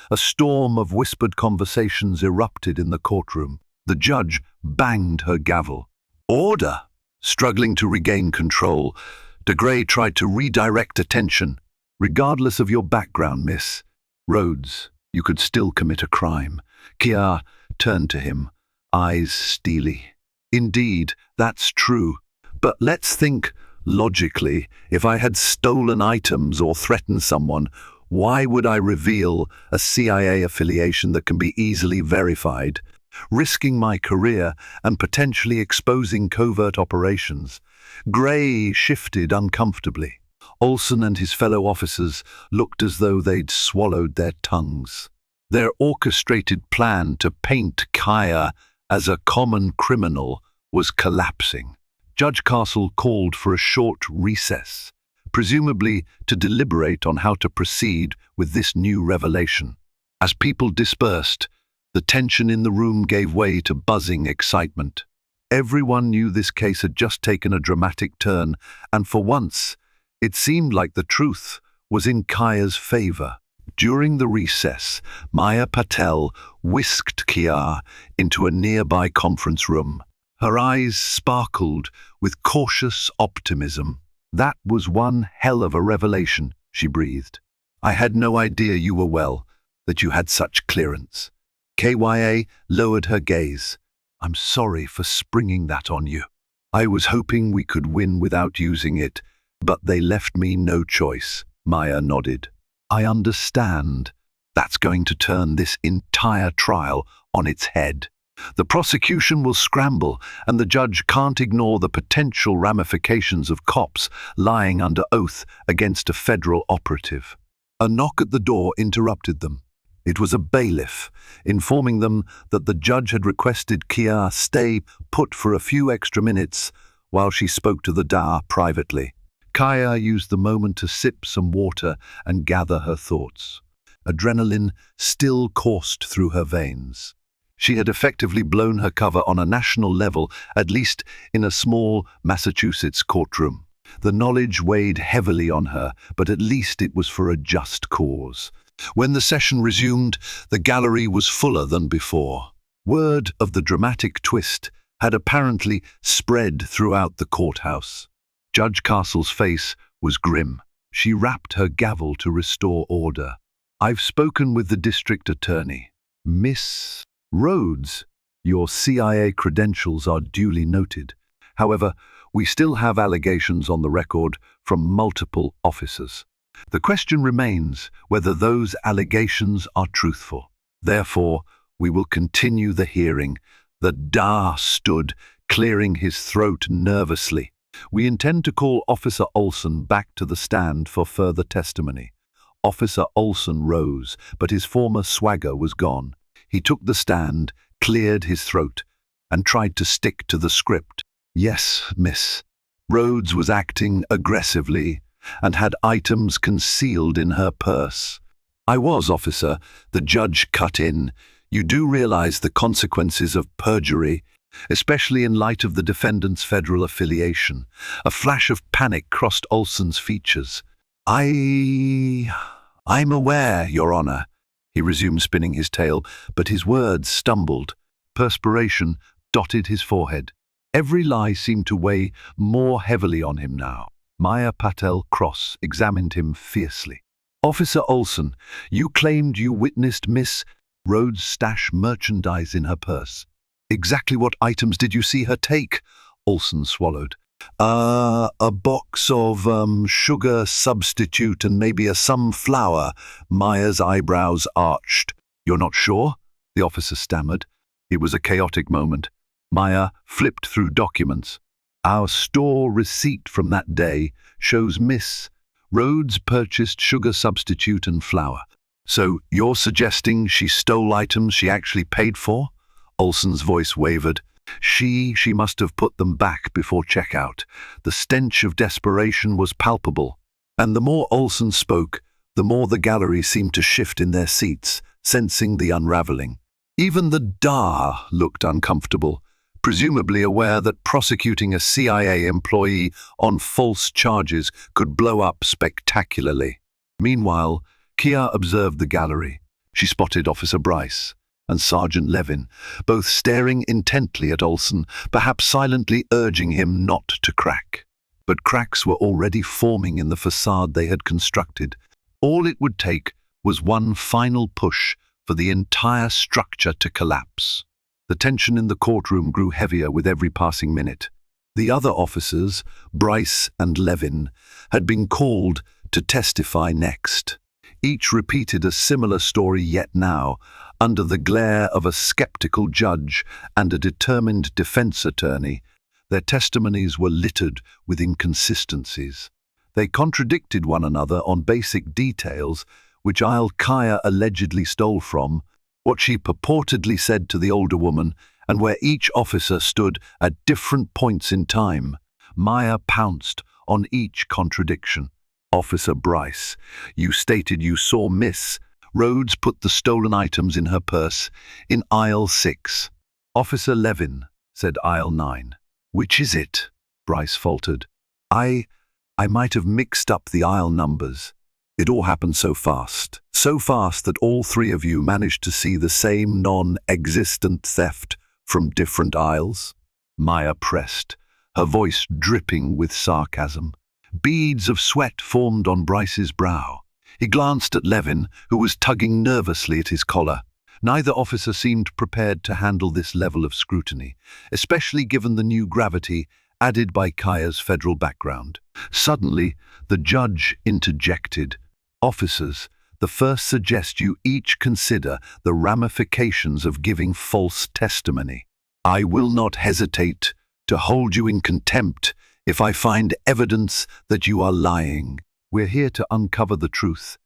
A: A storm of whispered conversations erupted in the courtroom. The judge banged her gavel. "Order!" Struggling to regain control, de Grey tried to redirect attention. "Regardless of your background, Miss Rhodes, you could still commit a crime." Kia turned to him, eyes steely. "Indeed, that's true. But let's think logically. If I had stolen items or threatened someone, why would I reveal a CIA affiliation that can be easily verified, risking my career and potentially exposing covert operations?" Grey shifted uncomfortably. Olson and his fellow officers looked as though they'd swallowed their tongues. Their orchestrated plan to paint Kaya as a common criminal was collapsing. Judge Castle called for a short recess, presumably to deliberate on how to proceed with this new revelation. As people dispersed, the tension in the room gave way to buzzing excitement. Everyone knew this case had just taken a dramatic turn, and for once, it seemed like the truth was in Kaya's favor. During the recess, Maya Patel whisked Kia into a nearby conference room. Her eyes sparkled with cautious optimism. "That was one hell of a revelation," she breathed. "I had no idea you were well, that you had such clearance." KYA lowered her gaze. "I'm sorry for springing that on you. I was hoping we could win without using it, but they left me no choice." Maya nodded. "I understand. That's going to turn this entire trial on its head. The prosecution will scramble, and the judge can't ignore the potential ramifications of cops lying under oath against a federal operative." A knock at the door interrupted them. It was a bailiff, informing them that the judge had requested Kia stay put for a few extra minutes while she spoke to the Dar privately. Kaya used the moment to sip some water and gather her thoughts. Adrenaline still coursed through her veins. She had effectively blown her cover on a national level, at least in a small Massachusetts courtroom. The knowledge weighed heavily on her, but at least it was for a just cause. When the session resumed, the gallery was fuller than before. Word of the dramatic twist had apparently spread throughout the courthouse. Judge Castle's face was grim. She rapped her gavel to restore order. "I've spoken with the district attorney. Miss Rhodes, your CIA credentials are duly noted. However, we still have allegations on the record from multiple officers. The question remains whether those allegations are truthful. Therefore, we will continue the hearing." The DA stood, clearing his throat nervously. "We intend to call Officer Olson back to the stand for further testimony." Officer Olson rose, but his former swagger was gone. He took the stand, cleared his throat, and tried to stick to the script. "Yes, miss." Rhodes was acting aggressively and had items concealed in her purse. "I was, officer," the judge cut in. "You do realize the consequences of perjury, especially in light of the defendant's federal affiliation." A flash of panic crossed Olson's features. I'm aware, Your Honor." He resumed spinning his tale, but his words stumbled. Perspiration dotted his forehead. Every lie seemed to weigh more heavily on him now. Maya Patel Cross examined him fiercely. "Officer Olson, you claimed you witnessed Miss Rhodes stash merchandise in her purse. Exactly what items did you see her take?" Olson swallowed. A box of sugar substitute and maybe some flour." Maya's eyebrows arched. "You're not sure?" the officer stammered. It was a chaotic moment. Maya flipped through documents. "Our store receipt from that day shows Miss Rhodes purchased sugar substitute and flour. So you're suggesting she stole items she actually paid for?" Olson's voice wavered. She must have put them back before checkout. The stench of desperation was palpable. And the more Olson spoke, the more the gallery seemed to shift in their seats, sensing the unraveling. Even the DA looked uncomfortable, presumably aware that prosecuting a CIA employee on false charges could blow up spectacularly. Meanwhile, Kia observed the gallery. She spotted Officer Bryce and Sergeant Levin, both staring intently at Olson, perhaps silently urging him not to crack. But cracks were already forming in the facade they had constructed. All it would take was one final push for the entire structure to collapse. The tension in the courtroom grew heavier with every passing minute. The other officers, Bryce and Levin, had been called to testify next. Each repeated a similar story, yet now, under the glare of a skeptical judge and a determined defense attorney, their testimonies were littered with inconsistencies. They contradicted one another on basic details which Kaya allegedly stole from, what she purportedly said to the older woman, and where each officer stood at different points in time. Maya pounced on each contradiction. "Officer Bryce, you stated you saw Miss Rhodes put the stolen items in her purse in aisle 6. "Officer Levin," said aisle 9. "Which is it?" Bryce faltered. I might have mixed up the aisle numbers. It all happened so fast that all three of you managed to see the same non-existent theft from different aisles." Maya pressed, her voice dripping with sarcasm. Beads of sweat formed on Bryce's brow. He glanced at Levin, who was tugging nervously at his collar. Neither officer seemed prepared to handle this level of scrutiny, especially given the new gravity added by Kaya's federal background. Suddenly, the judge interjected. "Officers, the first suggest you each consider the ramifications of giving false testimony. I will not hesitate to hold you in contempt if I find evidence that you are lying. We're here to uncover the truth."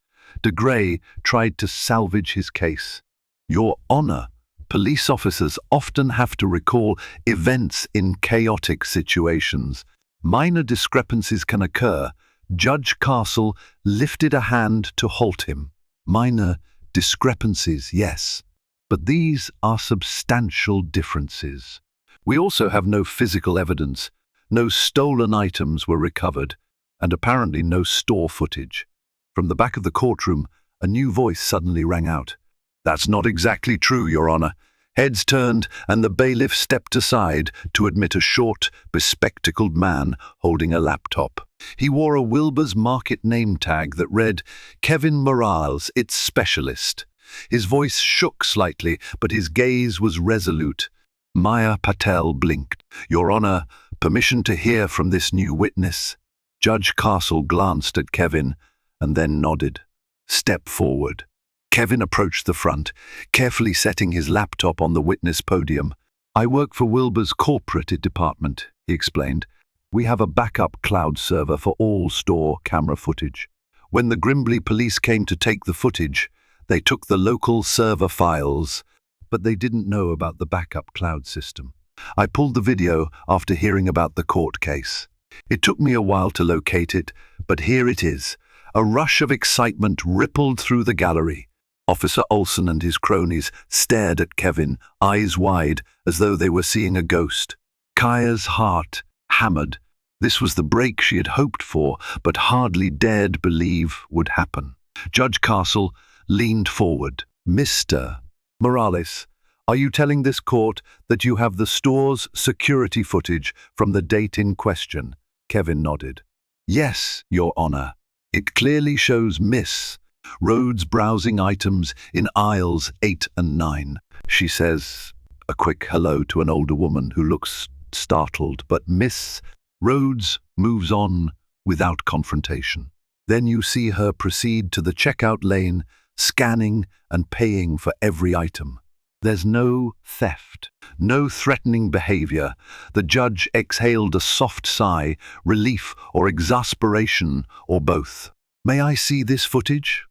A: De Grey tried to salvage his case. "Your Honor, police officers often have to recall events in chaotic situations." Minor discrepancies can occur. Judge Castle lifted a hand to halt him. Minor discrepancies, yes, but these are substantial differences. We also have no physical evidence. No stolen items were recovered, and apparently no store footage. From the back of the courtroom, a new voice suddenly rang out. "That's not exactly true, Your Honor." Heads turned, and the bailiff stepped aside to admit a short, bespectacled man holding a laptop. He wore a Wilbur's Market name tag that read, "Kevin Morales, its specialist." His voice shook slightly, but his gaze was resolute. Maya Patel blinked. "Your Honor, permission to hear from this new witness." Judge Castle glanced at Kevin and then nodded. "Step forward." Kevin approached the front, carefully setting his laptop on the witness podium. "I work for Wilbur's corporate department," he explained. "We have a backup cloud server for all store camera footage. When the Grimbley police came to take the footage, they took the local server files, but they didn't know about the backup cloud system. I pulled the video after hearing about the court case. It took me a while to locate it, but here it is." A rush of excitement rippled through the gallery. Officer Olson and his cronies stared at Kevin, eyes wide, as though they were seeing a ghost. Kaya's heart hammered. This was the break she had hoped for, but hardly dared believe would happen. Judge Castle leaned forward. "Mr. Morales, are you telling this court that you have the store's security footage from the date in question?" Kevin nodded. "Yes, Your Honor. It clearly shows Miss Rhodes browsing items in aisles 8 and 9. She says a quick hello to an older woman who looks startled, but Miss Rhodes moves on without confrontation. Then you see her proceed to the checkout lane, scanning and paying for every item. There's no theft, no threatening behavior. The judge exhaled a soft sigh, relief or exasperation, or both. "May I see this footage?"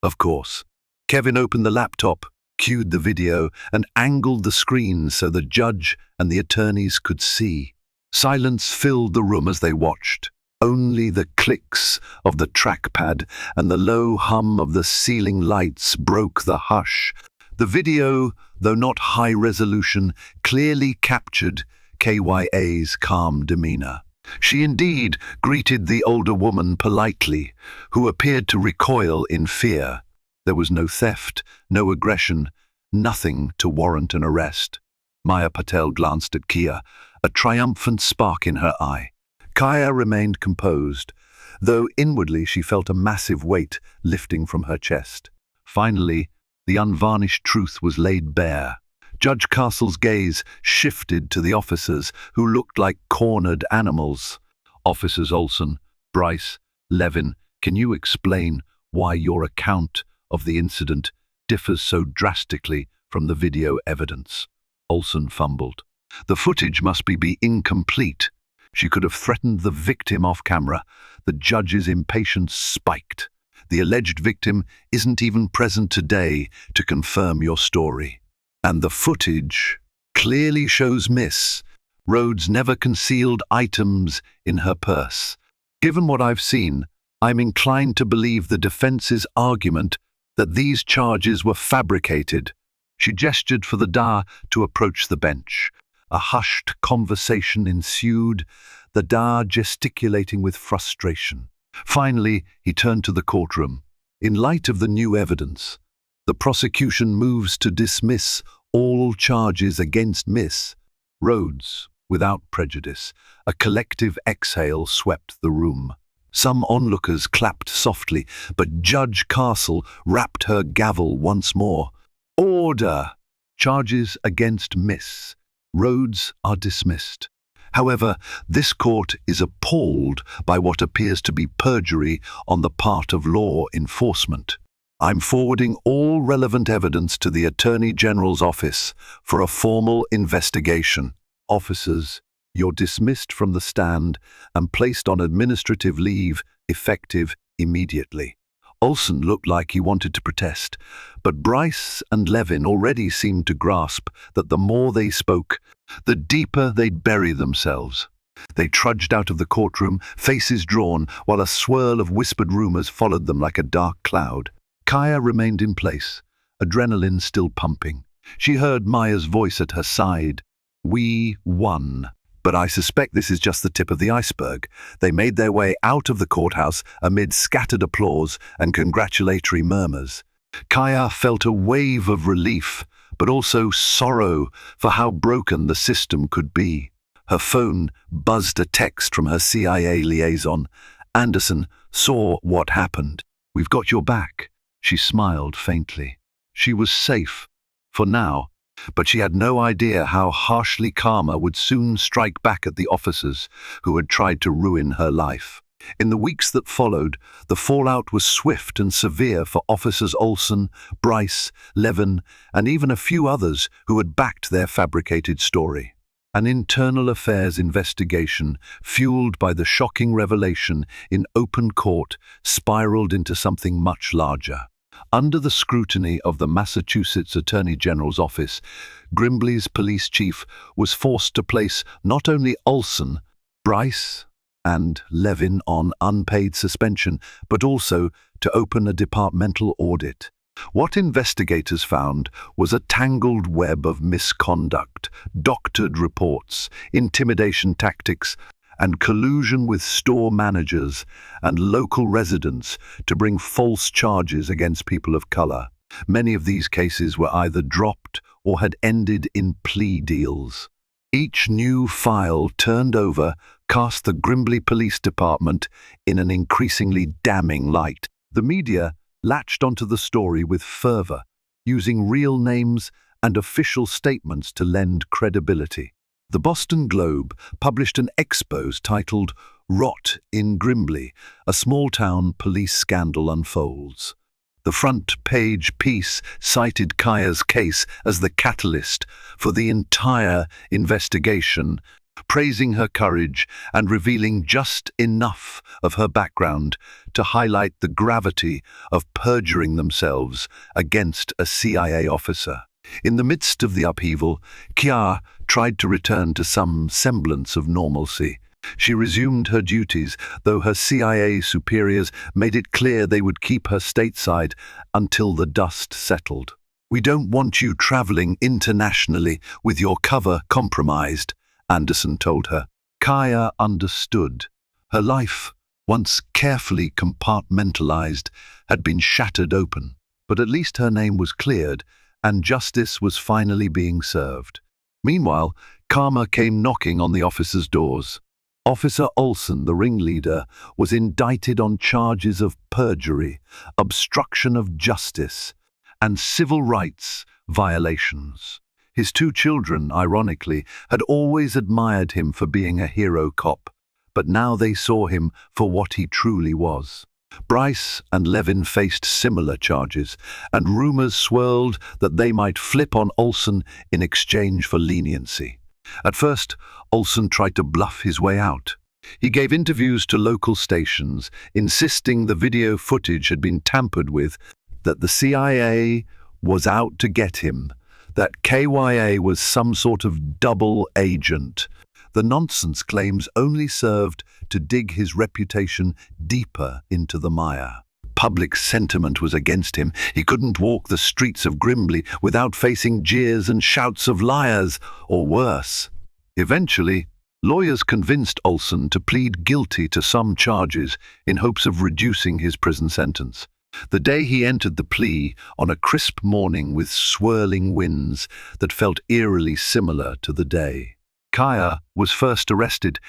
A: "Of course." Kevin opened the laptop, cued the video, and angled the screen so the judge and the attorneys could see. Silence filled the room as they watched. Only the clicks of the trackpad and the low hum of the ceiling lights broke the hush. The video, though not high resolution, clearly captured KYA's calm demeanor. She indeed greeted the older woman politely, who appeared to recoil in fear. There was no theft, no aggression, nothing to warrant an arrest. Maya Patel glanced at Kia, a triumphant spark in her eye. Kaya remained composed, though inwardly she felt a massive weight lifting from her chest. Finally, the unvarnished truth was laid bare. Judge Castle's gaze shifted to the officers, who looked like cornered animals. "Officers Olson, Bryce, Levin, can you explain why your account of the incident differs so drastically from the video evidence?" Olson fumbled. "The footage must be incomplete. She could have threatened the victim off camera." The judge's impatience spiked. "The alleged victim isn't even present today to confirm your story. And the footage clearly shows Miss Rhodes never concealed items in her purse. Given what I've seen, I'm inclined to believe the defense's argument that these charges were fabricated." She gestured for the Da to approach the bench. A hushed conversation ensued, the Da gesticulating with frustration. Finally, he turned to the courtroom. "In light of the new evidence, the prosecution moves to dismiss all charges against Miss Rhodes without prejudice." A collective exhale swept the room. Some onlookers clapped softly, but Judge Castle rapped her gavel once more. "Order! Charges against Miss Rhodes are dismissed. However, this court is appalled by what appears to be perjury on the part of law enforcement. I'm forwarding all relevant evidence to the Attorney General's office for a formal investigation. Officers, you're dismissed from the stand and placed on administrative leave, effective immediately." Olson looked like he wanted to protest, but Bryce and Levin already seemed to grasp that the more they spoke, the deeper they'd bury themselves. They trudged out of the courtroom, faces drawn, while a swirl of whispered rumors followed them like a dark cloud. Kaya remained in place, adrenaline still pumping. She heard Maya's voice at her side. "We won. But I suspect this is just the tip of the iceberg." They made their way out of the courthouse amid scattered applause and congratulatory murmurs. Kaya felt a wave of relief, but also sorrow for how broken the system could be. Her phone buzzed a text from her CIA liaison. Anderson saw what happened. "We've got your back." She smiled faintly. She was safe, for now, but she had no idea how harshly karma would soon strike back at the officers who had tried to ruin her life. In the weeks that followed, the fallout was swift and severe for Officers Olson, Bryce, Levin, and even a few others who had backed their fabricated story. An internal affairs investigation, fueled by the shocking revelation in open court, spiraled into something much larger. Under the scrutiny of the Massachusetts Attorney General's office, Grimbley's police chief was forced to place not only Olson, Bryce, and Levin on unpaid suspension, but also to open a departmental audit. What investigators found was a tangled web of misconduct, doctored reports, intimidation tactics, and collusion with store managers and local residents to bring false charges against people of color. Many of these cases were either dropped or had ended in plea deals. Each new file turned over cast the Grimbley Police Department in an increasingly damning light. The media latched onto the story with fervor, using real names and official statements to lend credibility. The Boston Globe published an expose titled "Rot in Grimbley, a small-town police scandal unfolds." The front-page piece cited Kaya's case as the catalyst for the entire investigation, praising her courage and revealing just enough of her background to highlight the gravity of perjuring themselves against a CIA officer. In the midst of the upheaval, Kya tried to return to some semblance of normalcy. She resumed her duties, though her CIA superiors made it clear they would keep her stateside until the dust settled. "We don't want you traveling internationally with your cover compromised," Anderson told her. Kaya understood. Her life, once carefully compartmentalized, had been shattered open. But at least her name was cleared, and justice was finally being served. Meanwhile, karma came knocking on the officers' doors. Officer Olson, the ringleader, was indicted on charges of perjury, obstruction of justice, and civil rights violations. His two children, ironically, had always admired him for being a hero cop, but now they saw him for what he truly was. Bryce and Levin faced similar charges, and rumors swirled that they might flip on Olson in exchange for leniency. At first, Olson tried to bluff his way out. He gave interviews to local stations, insisting the video footage had been tampered with, that the CIA was out to get him, that KYA was some sort of double agent. The nonsense claims only served to dig his reputation deeper into the mire. Public sentiment was against him. He couldn't walk the streets of Grimbley without facing jeers and shouts of liars, or worse. Eventually, lawyers convinced Olson to plead guilty to some charges in hopes of reducing his prison sentence. The day he entered the plea, on a crisp morning with swirling winds that felt eerily similar to the day, Kaya was first arrested.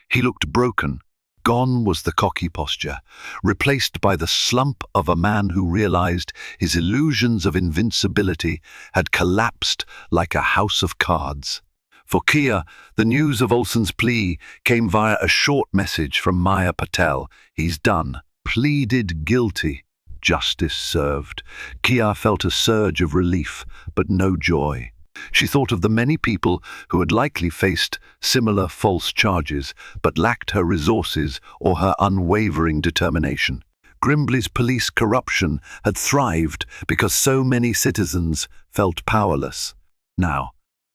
A: He looked broken. Gone was the cocky posture, replaced by the slump of a man who realized his illusions of invincibility had collapsed like a house of cards. For Kya, the news of Olson's plea came via a short message from Maya Patel. "He's done. Pleaded guilty. Justice served." Kya felt a surge of relief, but no joy. She thought of the many people who had likely faced similar false charges, but lacked her resources or her unwavering determination. Grimbley's police corruption had thrived because so many citizens felt powerless. Now,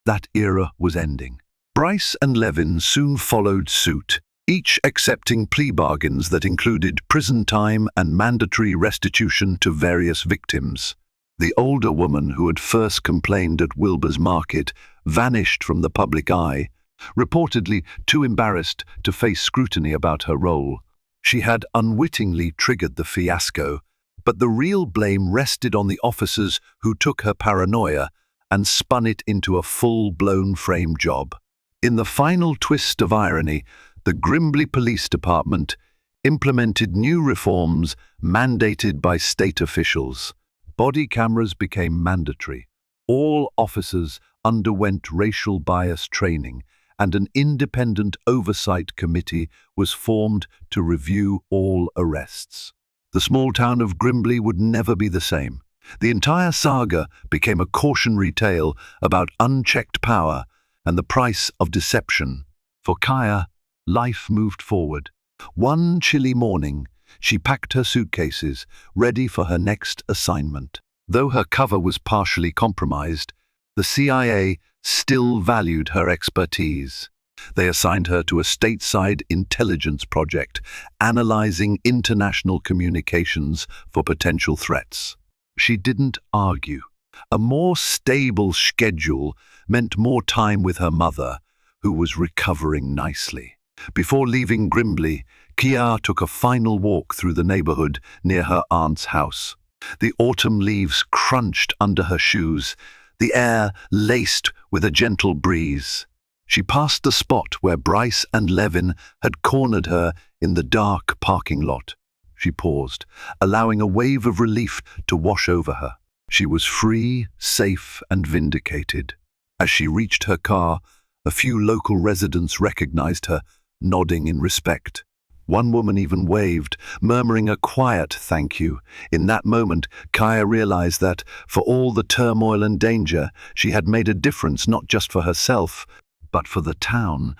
A: that era was ending. Bryce and Levin soon followed suit, each accepting plea bargains that included prison time and mandatory restitution to various victims. The older woman who had first complained at Wilbur's Market vanished from the public eye, reportedly too embarrassed to face scrutiny about her role. She had unwittingly triggered the fiasco, but the real blame rested on the officers who took her paranoia and spun it into a full-blown frame job. In the final twist of irony, the Grimbley Police Department implemented new reforms mandated by state officials. Body cameras became mandatory. All officers underwent racial bias training, and an independent oversight committee was formed to review all arrests. The small town of Grimbley would never be the same. The entire saga became a cautionary tale about unchecked power and the price of deception. For Kaya, life moved forward. One chilly morning, she packed her suitcases, ready for her next assignment. Though her cover was partially compromised, the CIA still valued her expertise. They assigned her to a stateside intelligence project, analyzing international communications for potential threats. She didn't argue. A more stable schedule meant more time with her mother, who was recovering nicely. Before leaving Grimbley, Kia took a final walk through the neighborhood near her aunt's house. The autumn leaves crunched under her shoes, the air laced with a gentle breeze. She passed the spot where Bryce and Levin had cornered her in the dark parking lot. She paused, allowing a wave of relief to wash over her. She was free, safe, and vindicated. As she reached her car, a few local residents recognized her, nodding in respect. One woman even waved, murmuring a quiet thank you. In that moment, Kaya realized that, for all the turmoil and danger, she had made a difference not just for herself, but for the town.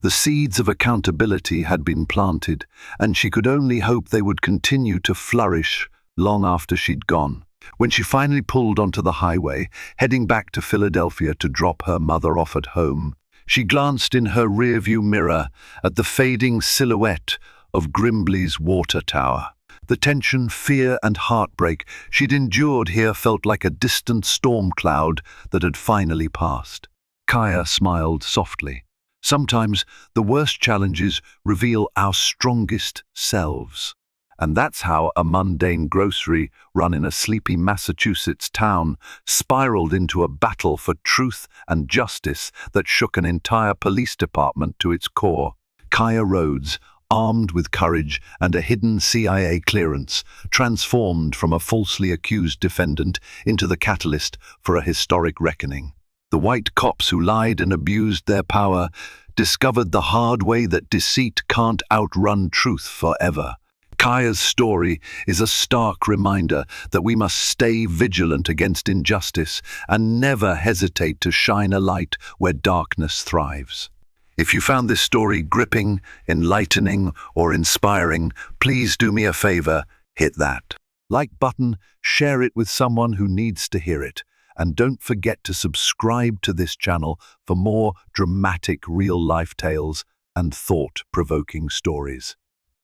A: The seeds of accountability had been planted, and she could only hope they would continue to flourish long after she'd gone. When she finally pulled onto the highway, heading back to Philadelphia to drop her mother off at home, she glanced in her rearview mirror at the fading silhouette of Grimbley's water tower. The tension, fear, and heartbreak she'd endured here felt like a distant storm cloud that had finally passed. Kaya smiled softly. Sometimes the worst challenges reveal our strongest selves. And that's how a mundane grocery run in a sleepy Massachusetts town spiraled into a battle for truth and justice that shook an entire police department to its core. Kaya Rhodes, armed with courage and a hidden CIA clearance, transformed from a falsely accused defendant into the catalyst for a historic reckoning. The white cops who lied and abused their power discovered the hard way that deceit can't outrun truth forever. Kaya's story is a stark reminder that we must stay vigilant against injustice and never hesitate to shine a light where darkness thrives. If you found this story gripping, enlightening, or inspiring, please do me a favor, hit that like button, share it with someone who needs to hear it, and don't forget to subscribe to this channel for more dramatic real-life tales and thought-provoking stories.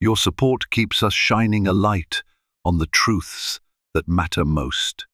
A: Your support keeps us shining a light on the truths that matter most.